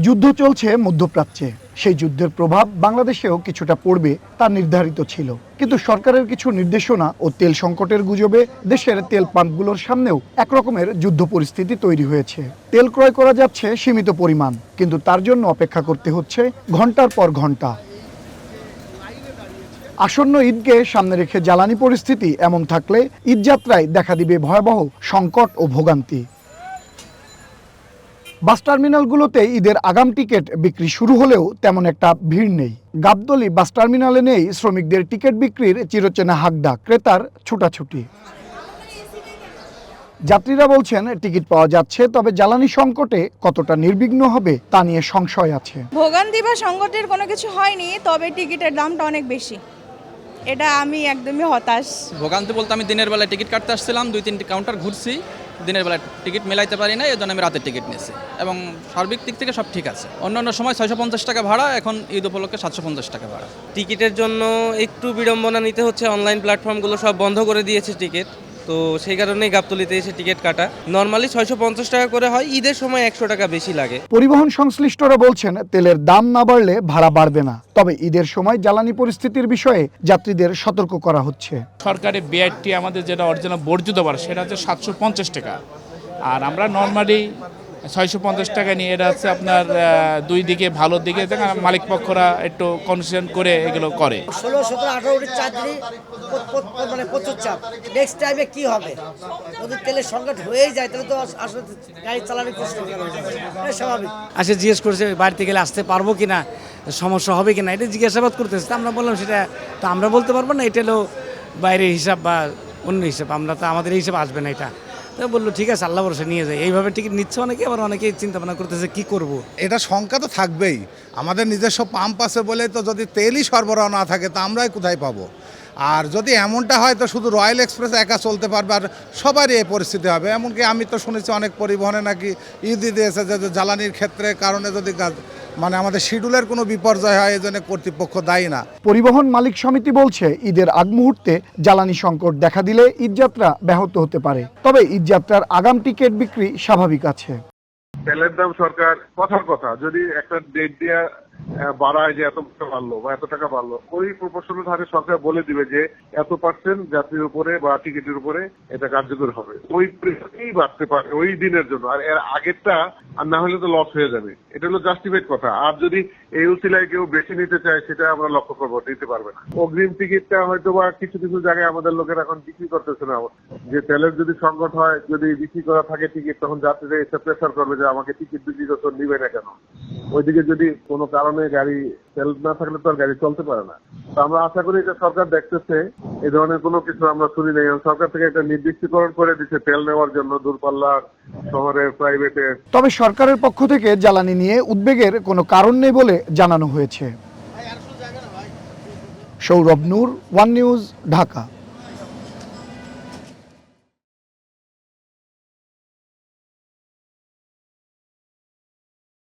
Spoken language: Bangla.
যুদ্ধ চলছে মধ্যপ্রাচ্যে। সেই যুদ্ধের প্রভাব বাংলাদেশেও কিছুটা পড়বে তা নির্ধারিত ছিল, কিন্তু সরকারের কিছু নির্দেশনা ও তেল সংকটের গুজবে দেশের তেল পাম্পগুলোর সামনেও একরকমের যুদ্ধ পরিস্থিতি তৈরি হয়েছে। তেল ক্রয় করা যাচ্ছে সীমিত পরিমাণ, কিন্তু তার জন্য অপেক্ষা করতে হচ্ছে ঘন্টার পর ঘন্টা। আসন্ন ঈদকে সামনে রেখে জ্বালানি পরিস্থিতি এমন থাকলে ঈদযাত্রায় দেখা দিবে ভয়াবহ সংকট ও ভোগান্তি। বাস টার্মিনালগুলোতে ঈদের আগাম টিকিট বিক্রি শুরু হলেও তেমন একটা ভিড় নেই। গাবতলী বাস টার্মিনালে নেই শ্রমিকদের টিকিট বিক্রির চিরচেনা হাকডাক, ক্রেতার ছোটাছুটি। যাত্রীরা বলছেন টিকিট পাওয়া যাচ্ছে, তবে জ্বালানি সংকটে কতটা নির্বিঘ্ন হবে তা নিয়ে সংশয় আছে। ভোগান্তি বা সংকটের কোনো কিছু হয়নি, তবে টিকিটের দামটা অনেক বেশি। এটা আমি একদমই হতাশ। ভোগান্তি বলতে আমি দিনের বেলায় টিকিট কাটতে আসছিলাম, 2-3টি কাউন্টার ঘুরছি, দিনের বেলায় টিকিট মেলাইতে পারি না, এই জন্য আমি রাতের টিকিট নিয়েছি এবং সার্বিক দিক থেকে সব ঠিক আছে। অন্যান্য সময় 650 টাকা ভাড়া, এখন ঈদ উপলক্ষে 750 টাকা ভাড়া। টিকিটের জন্য একটু বিড়ম্বনা নিতে হচ্ছে, অনলাইন প্ল্যাটফর্মগুলো সব বন্ধ করে দিয়েছে টিকিট, তো সেই কারণেই গাবতলীতে এসে টিকিট কাটা। নর্মালি 650 টাকা করে হয়, ঈদের সময় 100 টাকা বেশি লাগে। পরিবহন সংশ্লিষ্টরা বলছেন তেলের দাম না বাড়লে ভাড়া বাড়বে না, তবে ঈদের সময় জ্বালানি পরিস্থিতির বিষয়ে যাত্রীদের সতর্ক করা হচ্ছে। সরকারি বিআরটি আমাদের যেটা অরিজিনাল বর্জিত ভাড়া সেটা হচ্ছে 750 টাকা, আর আমরা নর্মালি 650 টাকা নিয়ে, এটা হচ্ছে আপনার দুই দিকে ভালো দিকে মালিক পক্ষরা একটু কনসেশন করে এগুলো করে। 16, 17, 18 চাকরি মানে প্রচুর চাপ। নেক্সট টাইমে কি হবে? যদি তেলের সংকট হয়েই যায় তাহলে তো আসলে গাড়ি চালানো কষ্ট হয়ে যাবে, স্বাভাবিক। আসে জিজ্ঞেস করছে বাড়িতে গেলে আসতে পারবো কিনা, সমস্যা হবে কিনা, এটা জিজ্ঞাসাবাদ করতেছে। আমরা বললাম সেটা তো আমরা বলতে পারবো না, এটা হলো বাইরের হিসাব বা অন্য হিসাব, আমরা তো আমাদের এই হিসাব আসবে না এটা। তো বললো ঠিক আছে, আল্লাহ ভরসা নিয়ে যায়। এইভাবে টিকিট নিচ্ছে অনেকে, আবার অনেকেই চিন্তা ভাবনা করতেছে কি করব। এটা শঙ্কা তো থাকবেই, আমাদের নিজস্ব পাম্প আছে বলে তো, যদি তেলই সরবরাহ না থাকে তা আমরাই কোথায় পাবো? আর যদি এমনটা হয় তো শুধু রয়্যাল এক্সপ্রেস একা চলতে পারবে, আর সবারই এই পরিস্থিতি হবে। এমনকি আমি তো শুনেছি অনেক পরিবহনে নাকি ঈদই দিয়েছে যে জ্বালানির ক্ষেত্রে কারণে যদি মানে আমাদের শিডিউলের কোনো বিপর্যয় হয়, এই জন্য কর্তৃপক্ষ দায়ী না। পরিবহন মালিক সমিতি বলছে ঈদের আগ মুহূর্তে জ্বালানি সংকট দেখা দিলে ঈদযাত্রা ব্যাহত হতে পারে, তবে ঈদযাত্রার আগাম টিকিট বিক্রি স্বাভাবিক আছে। তেলের দাম সরকার কথার কথা যদি একটা ডেট দিয়ে বাড়ায় যে এত টাকা বাড়লো বা এত টাকা বাড়লো, ওই প্রপোর্শনাল হারে সরকার বলে দিবে যে এত পার্সেন্ট যাত্রীর উপরে বা টিকিটের উপরে এটা কার্যকর হবে। ওই পরিস্থিতিই বাড়তে পারে ওই দিনের জন্য, আর এর আগেরটা আর না হলে তো লস হয়ে যাবে। এটা হলো জাস্টিফাইড কথা। আর যদি এই উসিলায় কেউ বেশি নিতে চায় সেটা আমরা লক্ষ্য করবো, নিতে পারবে না। অগ্রিম টিকিটটা হয়তো বা কিছু কিছু জায়গায় আমাদের লোকের এখন বিক্রি করতেছে না, যে তেলের যদি সংকট হয়, যদি বিক্রি করা থাকে টিকিট, তখন যাত্রীরা এসে প্রেসার করবে যে আমাকে টিকিট বিক্রি করতে নিবে না কেন। ওইদিকে যদি কোনো কারণে গাড়ি তেল না থাকলে তো আর গাড়ি চলতে পারে না। তো আমরা আশা করি যে সরকার দেখতেছে, এই ধরনের কোনো কিছু আমরা শুনি নাই। সরকার থেকে একটা নির্দিষ্টকরণ করে দিচ্ছে তেল নেওয়ার জন্য দূরপাল্লার শহরের প্রাইভেটে। তবে সরকারের পক্ষ থেকে জ্বালানি নিয়ে উদ্বেগের কোনো কারণ নেই বলে জানানো হয়েছে। সৌরভ নূর, ওয়ান নিউজ, ঢাকা।